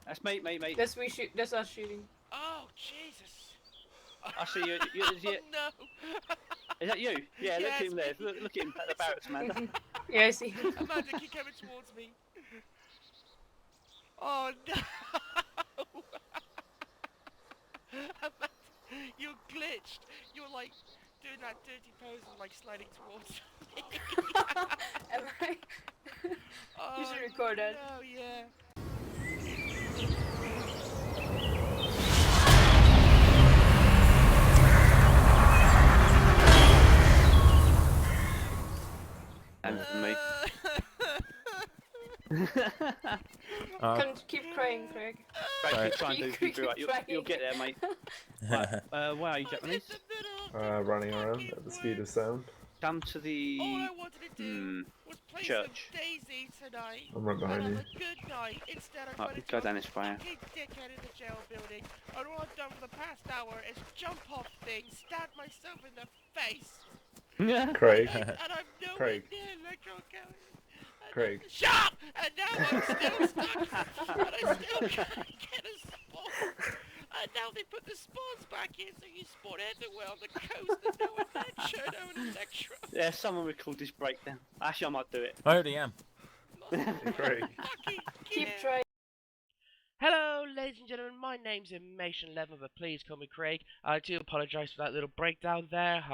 That's mate. That's That's us shooting. Oh Jesus! I see you. Oh no! Is that you? Yeah, look Yes, at him there. me. Look at him at the barracks, Amanda. Yeah, I see. Amanda, keep coming towards me. Oh no! Amanda, you're glitched. You're like doing that dirty pose and like sliding towards me. Am I? You should record it. Oh yeah. And me. Keep crying, Craig. Keep trying to do right. You'll get there, mate. Right. Where are you, Japanese? Running around at the speed of sound. Come to the All I wanted to do was play church. some Dayz tonight. I'm right behind and you. have a good night. Instead, I Right, go down this way. fucking dickhead in the jail building. And all I've done for the past hour is jump off things, stab myself in the face. Craig. And I'm nowhere Craig. near electrocution. Craig. Shut up! And now I'm still stuck. And I still can't get a spawn. And now they put the spawns back in, so you spawn everywhere on the coast. There's no adventure, no electro. Yeah, someone record this breakdown. Actually, I might do it. I already am. Craig. Keep trying. Hello, ladies and gentlemen. My name's Imation11, but please call me Craig. I do apologise for that little breakdown there.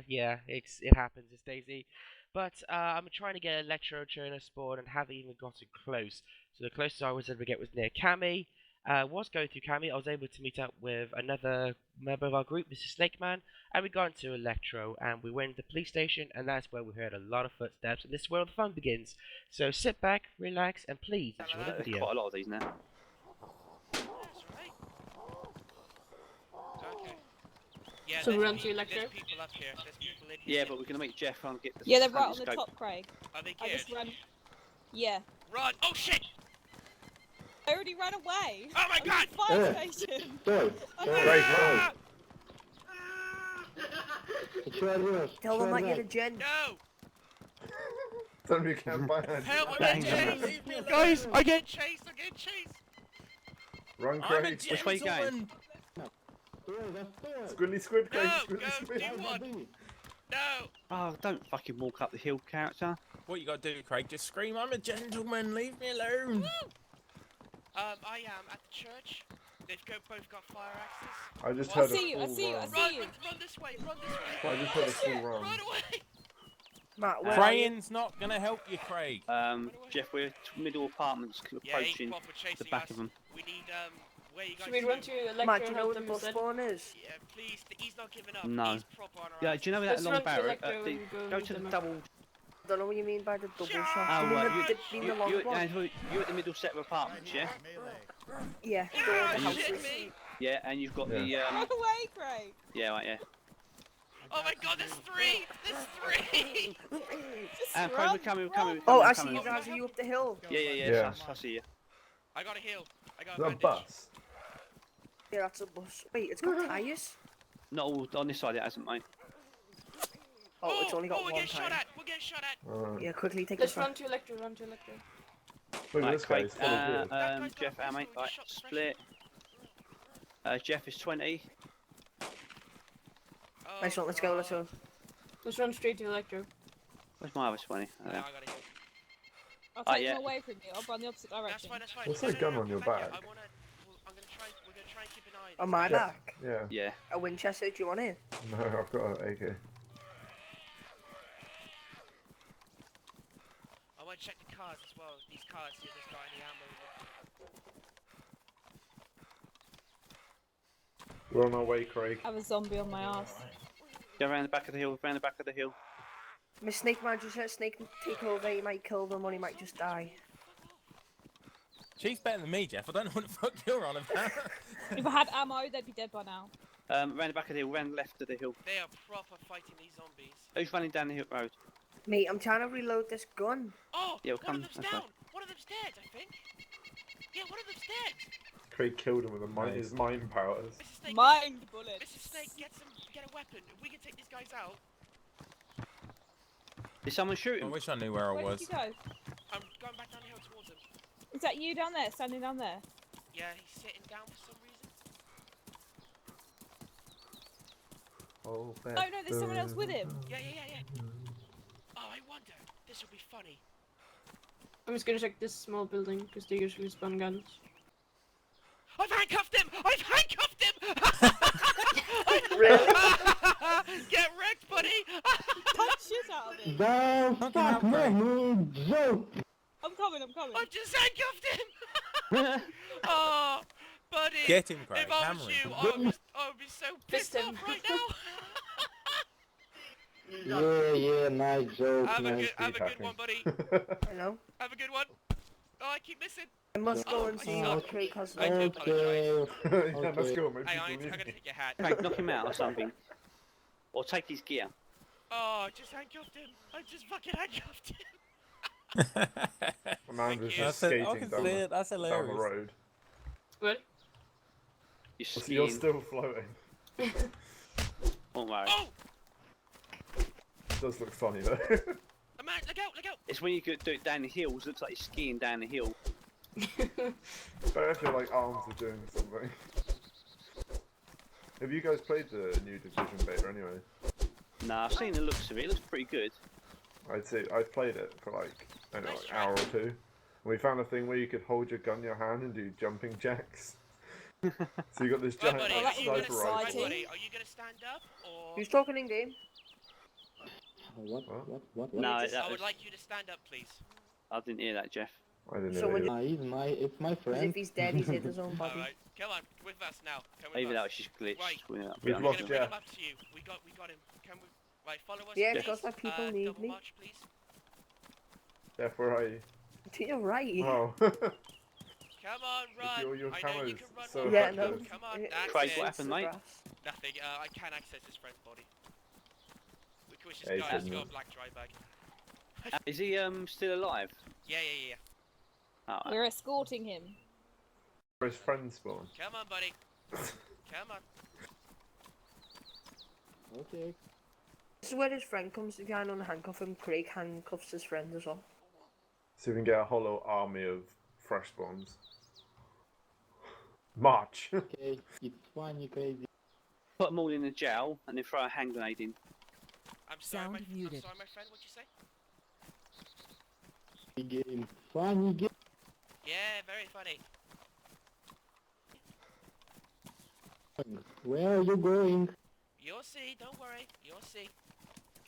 Yeah, it happens. It's Daisy. But I'm trying to get an electro trainer spawn and haven't even gotten close. So the closest I was able to get was near Cami. Was going through Cami. I was able to meet up with another member of our group, Mr. Snake Man, and we got into Electro, and we went to the police station, and that's where we heard a lot of footsteps, and this is where the fun begins. So sit back, relax, and please enjoy the There's video. quite a lot of these now. That's right. Okay. Yeah, So there's we're on to Electro? There's people up here. There's people in here. Yeah, but we're gonna make Jeff try and get the. Yeah, they're right on the scope. top, Craig. Are they I geared? just ran. Yeah. Run! Oh shit! I already ran away. Oh my god! Fire station. Craig, Ah! Tell them that you're a gen. No! Tell me you can't buy it. Help! I'm getting chased! Guys, I'm getting chased! I'm getting chased! Run, I'm a Craig. Which way you going? Squidly squid, Craig. No! Squidly Go! squid. Do one! No! Oh, don't fucking walk up the hill, character. What you gotta do, Craig? Just scream, I'm a gentleman, leave me alone. Woo! I am at the church. They've both got fire axes. I just I heard see you, a I full see you, I run. see you. Run this way! Run this way! I just heard a full run. Run away! Matt, where are you? Praying's not gonna help you, Craig. Jeff, we're middle apartments approaching proper chasing the back us. of them. We need where you guys? Should we run to Electro? Matt, do you know help where the them bus instead? spawn is? Yeah, please. He's not giving up. No. He's proper on our Yeah, ass. do you know where that Let's long run to barrel? Electro and go Go with to the them. double. I don't know what you mean by the double Shut shot. Oh, Do you mean right. the long one? You're at the middle set of apartments, yeah? Yeah, You're the shitting houses. me! Yeah, and you've got Yeah. the Run away, Craig. yeah, right, yeah. Oh my god, there's three! There's three! Just Craig, run, we're coming. Oh, we're I see coming. you guys. Are you up the hill? Yeah. I see you. I got a heal. I got Is a that a bandage. bus? Yeah, that's a bus. Wait, it's got tyres? Not all on this side. It hasn't, mate. Oh, it's only got we're one getting shot tyre. at! We're getting shot at! Alright. Yeah, quickly take Let's this run one. to Electro. Run to Electro. Look at Right, this guy. Craig. He's full of beer. That guy's Jeff, got a mate. pistol, Right, he shot the split. Jeff is 20. Oh, Nice one, let's go, let's go. Let's run straight to Electro. Where's my other 20? No, I got a heal. I'll Oh, take yeah. them away from you. I'll run the opposite That's direction. fine, that's fine. What's No, that no, gun no, on your thank you. back? We're gonna try and keep an eye On my Yeah. back. Yeah. Yeah. A Winchester, do you want it? No, I've got an AK. I want to check the cars as well. These cars, see if there's got any ammo in them. We're on our way, Craig. I have a zombie on my ass. Go around the back of the hill. Around the back of the hill. Miss Snake Man just let Snake take over. He might kill them or he might just die. She's better than me, Jeff. I don't know what the fuck you're on about. If I had ammo, they'd be dead by now. Around the back of the hill. Around the left of the hill. They are proper fighting these zombies. Who's running down the hill road? Mate, I'm trying to reload this gun. Oh, Yeah, we'll one come- of them's that's down. right. One of them's dead, I think. Yeah, one of them's dead. Craig killed him with his mind powers. Mrs. Snake, Mind bullets. Mrs. Snake, get a weapon. If we can take these guys out. Is someone I shooting? wish I knew where I Where was. did you go? I'm going back down the hill towards them. Is that you down there, standing down there? Yeah, he's sitting down for some reason. Oh, Oh no, there's someone else with him. Yeah. Oh, I wonder. This will be funny. I'm just gonna check this small building because they usually spawn guns. I've handcuffed him! I've handcuffed him! Really? Get wrecked, buddy! Punch shit out of him. Fucking hell, Craig. I'm coming. I've just handcuffed him! Oh, buddy! Get him, Craig. If I Hammer was him. you, I would be so pissed Fist him. off right now! Yeah, nice joke, Have a nice. good one, buddy. Hello. Have a good one. Oh, I keep missing. I must go and I see suck. what Craig has I do left. apologise. Yeah, let's go, mate. Hey, I'm People gonna leave. take your hat. Craig, knock him out or something. Or take his gear. Oh, I just handcuffed him. I just fucking handcuffed him. Amanda's you. just I skating can down see it. That's the hilarious. road. What? You're So skiing. you're still floating. Don't worry. Oh! It does look funny though. Man, look out! It's when you could do it down the hills. Looks like you're skiing down the hill. Better if your like arms are doing something. Have you guys played the new Division beta anyway? Nah, I've seen the looks of it. It looks pretty good. I'd say I've played it for like I don't know, Nice like try. hour or two. We found a thing where you could hold your gun in your hand and do jumping jacks. So you got this Right, giant buddy, Oh, are that's you really gonna sniper right, rifle. exciting. buddy, are you gonna stand up or? Who's talking in game? What? No, I that would was, like you to stand up, please. I didn't hear that, Jeff. I didn't So know. when either. It's my As friend. if he's dead, he's hit his own body. All right, come on, with us now. Come with Even though us. it's just glitched. Right. We've I'm lost gonna bring Jeff. him up to you. We got him. Can we? Right, follow us. Yeah, please. because my people need double me. march, please. Jeff, where are you? To your right. Oh. Come on, run. your I know you camera's can run. so one Yeah, more no. time. Come on, it- that's Craig, it. what happened, mate? Nothing. I can't access his friend's body. We could just Yeah, he guys shouldn't got a have. black dry bag. Is he still alive? Yeah. Oh, We're escorting him. Where his friends spawn. Come on, buddy. Come on. Okay. This is where his friend comes to try and handcuff him. Craig handcuffs his friend as well. So we can get a hollow army of fresh spawns. March! Okay, it's funny, crazy. put them all in the jail and then throw a hand grenade in. I'm sorry, Sound my muted. friend. What'd you say? Game. Funny game. Yeah, very funny. Where are you going? You'll see. Don't worry. You'll see.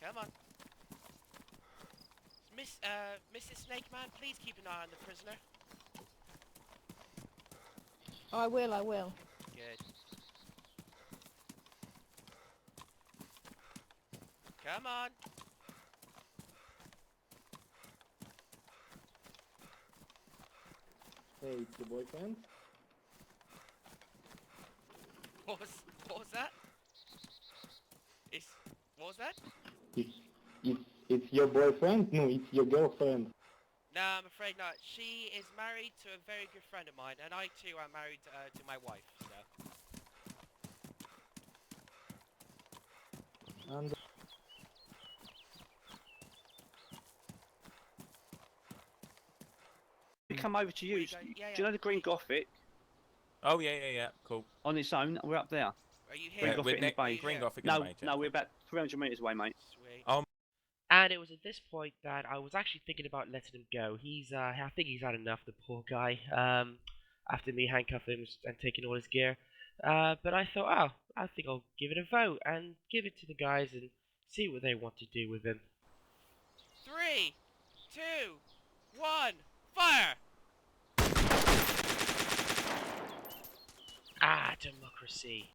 Come on. Mrs. Snake Man, please keep an eye on the prisoner. I will. Good. Come on. Hey, it's your boyfriend? What was that? What was that? It's your boyfriend? No, it's your girlfriend. No, I'm afraid not. She is married to a very good friend of mine, and I too am married to my wife. So. And We come over to you. We go- yeah, Do you know the Green Gothic? Oh, yeah, cool. On its own, we're up there. Are you Green here? Gothic We're in the next bay. Green Gothic in No, the bay, no, we're about 300 metres away, mate. Sweet. And it was at this point that I was actually thinking about letting him go. I think he's had enough, the poor guy. After me handcuffing him and taking all his gear. But I thought, I think I'll give it a vote and give it to the guys and see what they want to do with him. 3, 2, 1, fire! Democracy.